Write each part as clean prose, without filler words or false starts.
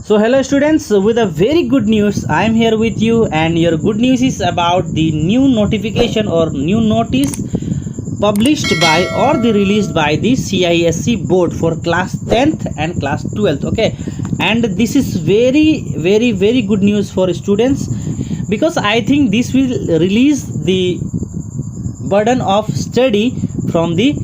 So hello students, with a very good news. I am here with you, and your good news is about the new notification or new notice published by or the released by the CISE board for class 10th and class 12th. Okay, and this is very good news for students, because I think this will release the burden of study from the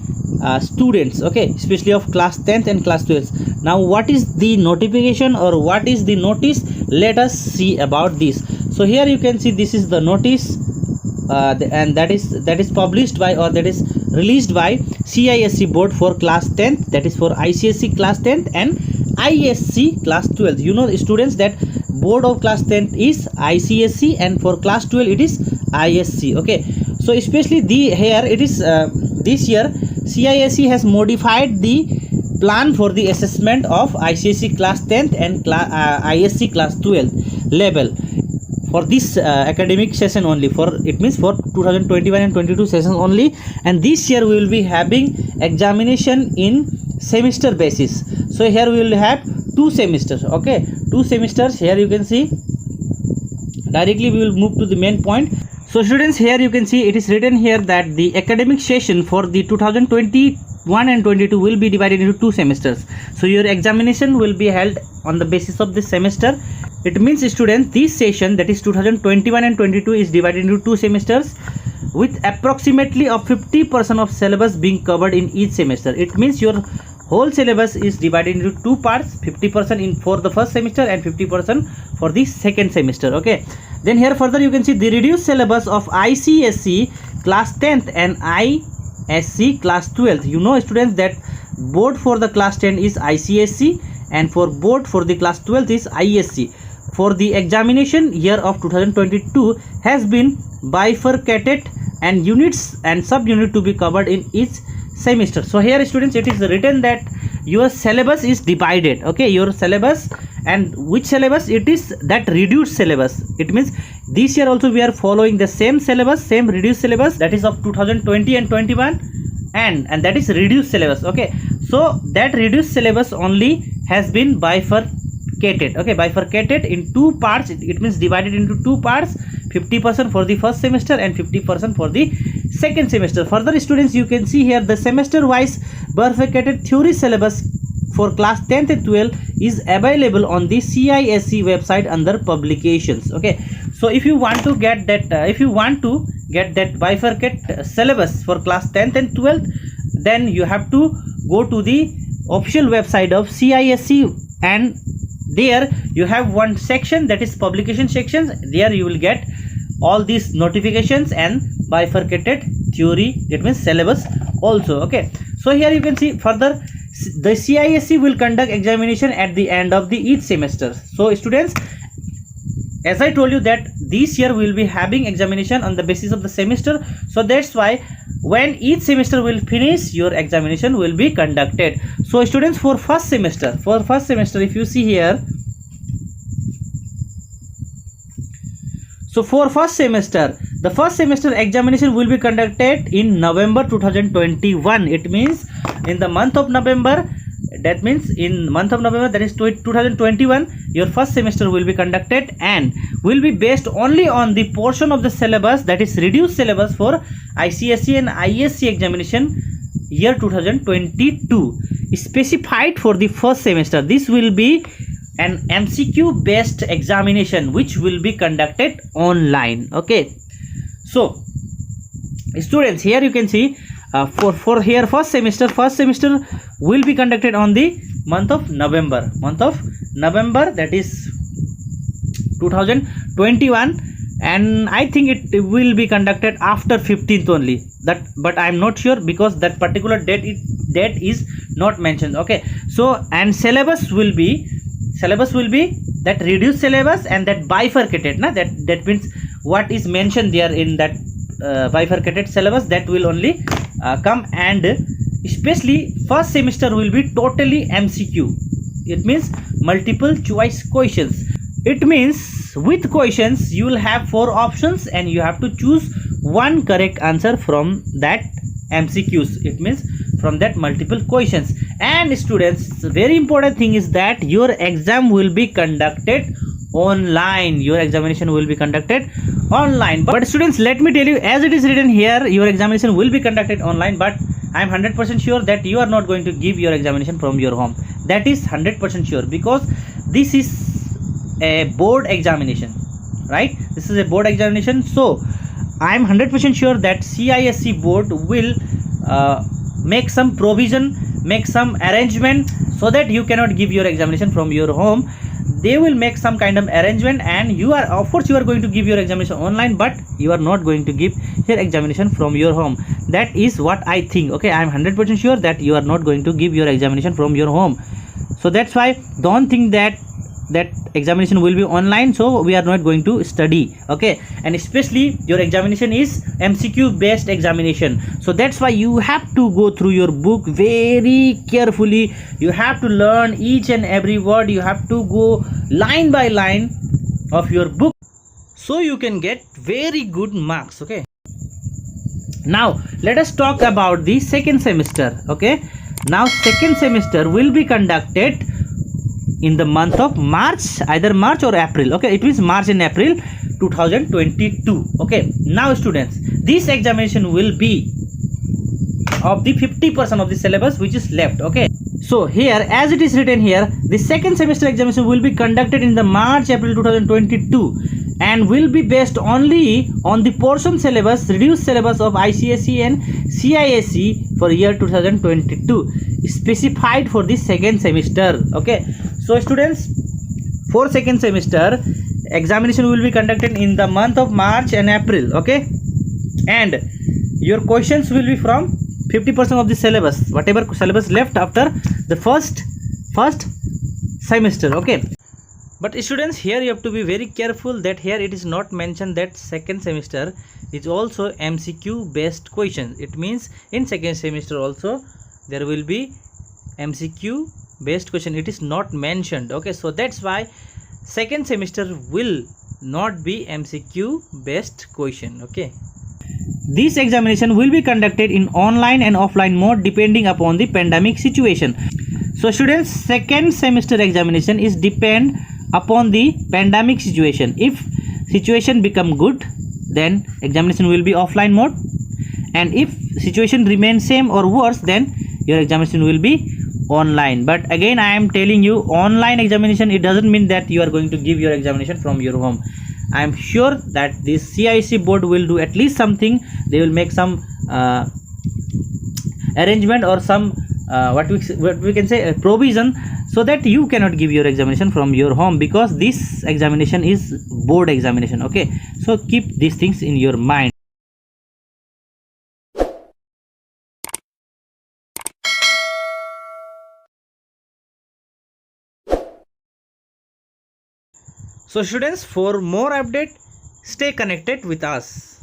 students, okay, especially of class 10th and class 12th. Now what is the notification or what is the notice? Let us see about this. So here you can see this is the notice, and that is published by, or that is released by CISE board for class 10th, that is for ICSE class 10th and ISC class 12th. You know, students, that board of class 10th is ICSE and for class 12 it is ISC. Okay, so especially here it is this year CISE has modified the plan for the assessment of ICSE class 10th and ISC class 12th level for this academic session only. For it means for 2021 and 22 sessions only, and this year we will be having examination in semester basis. So here we will have 2 semesters. Okay, 2 semesters. Here you can see directly we will move to the main point. So students, here you can see it is written here that the academic session for the 2021 and 22 will be divided into 2 semesters. So your examination will be held on the basis of this semester. It means, students, this session, that is 2021 and 22, is divided into 2 semesters with approximately of 50% of syllabus being covered in each semester. It means your whole syllabus is divided into 2 parts, 50% in for the first semester and 50% for the second semester. Okay, then here further you can see the reduced syllabus of ICSE class 10th and ISC class 12th. You know, students, that board for the class 10 is ICSE and for board for the class 12th is ISC. For the examination year of 2022 has been bifurcated, and units and subunit to be covered in each semester. So here, students, it is written that your syllabus is divided. Okay, your syllabus, and which syllabus? It is that reduced syllabus. It means this year also we are following the same syllabus, same reduced syllabus, that is of 2020 and 21, and that is reduced syllabus. Okay, so that reduced syllabus only has been bifurcated. Okay, bifurcated in 2 parts. It means divided into 2 parts, 50% for the first semester and 50% for the second semester. Further, students, you can see here the semester wise bifurcated theory syllabus for class 10th and 12 is available on the CISE website under publications. Okay, so if you want to get that bifurcated syllabus for class 10th and 12th, then you have to go to the official website of CISE, and there you have one section, that is publication sections. There you will get all these notifications and bifurcated theory, that means syllabus also. Okay, so here you can see further the CISE will conduct examination at the end of the each semester. So students, as I told you that this year we will be having examination on the basis of the semester, so that's why when each semester will finish, your examination will be conducted. So students, for first semester, if you see here, so for first semester, the first semester examination will be conducted in November 2021. It means in the month of November, that means in month of November, that is 2021, your first semester will be conducted and will be based only on the portion of the syllabus, that is reduced syllabus for ICSE and ISC examination year 2022 specified for the first semester. This will be an MCQ based examination which will be conducted online. Okay, so students, here you can see for here first semester will be conducted on the month of November, that is 2021, and I think it will be conducted after 15th only, that, but I am not sure because that particular date is not mentioned. Okay, so and syllabus will be that reduced syllabus and that bifurcated, that means what is mentioned there in that bifurcated syllabus, that will only come, and especially first semester will be totally MCQ. It means multiple choice questions. It means with questions you will have 4 options and you have to choose one correct answer from that MCQs. It means from that multiple questions, And students, very important thing is that your exam will be conducted online. Your examination will be conducted online. But students, let me tell you, as it is written here, your examination will be conducted online, but I am 100% sure that you are not going to give your examination from your home. That is 100% sure, because this is a board examination, right? This is a board examination. So I am 100% sure that CISE board will make some provision, make some arrangement, so that you cannot give your examination from your home. They will make some kind of arrangement, and you are, of course, you are going to give your examination online, but you are not going to give your examination from your home. That is what I think. Okay, I am 100% sure that you are not going to give your examination from your home. So that's why don't think that examination will be online, so we are not going to study. Okay, and especially your examination is MCQ based examination, so that's why you have to go through your book very carefully. You have to learn each and every word. You have to go line by line of your book, so you can get very good marks. Okay, now let us talk about the second semester. Okay, now second semester will be conducted in the month of March, either March or April. Okay, it means March and April 2022. Okay, now students, this examination will be of the 50% of the syllabus which is left. Okay, so here, as it is written here, the second semester examination will be conducted in the March April 2022 and will be based only on the portion syllabus, reduced syllabus of ICSE and CISE for year 2022 specified for the second semester. Okay, so students, for second semester examination will be conducted in the month of March and April. Okay, and your questions will be from 50% of the syllabus, whatever syllabus left after the first semester. Okay, but students, here you have to be very careful that here it is not mentioned that second semester is also MCQ based questions. It means in second semester also there will be MCQ based question. It is not mentioned. Okay, so that's why second semester will not be MCQ based question. Okay, this examination will be conducted in online and offline mode depending upon the pandemic situation. So students, second semester examination is depend upon the pandemic situation. If situation become good, then examination will be offline mode, and if situation remains same or worse, then your examination will be online. But again, I am telling you, online examination, it doesn't mean that you are going to give your examination from your home. I am sure that this CISE board will do at least something. They will make some arrangement or some what we can say provision, so that you cannot give your examination from your home, because this examination is board examination. Okay, so keep these things in your mind. So students, for more update, stay connected with us.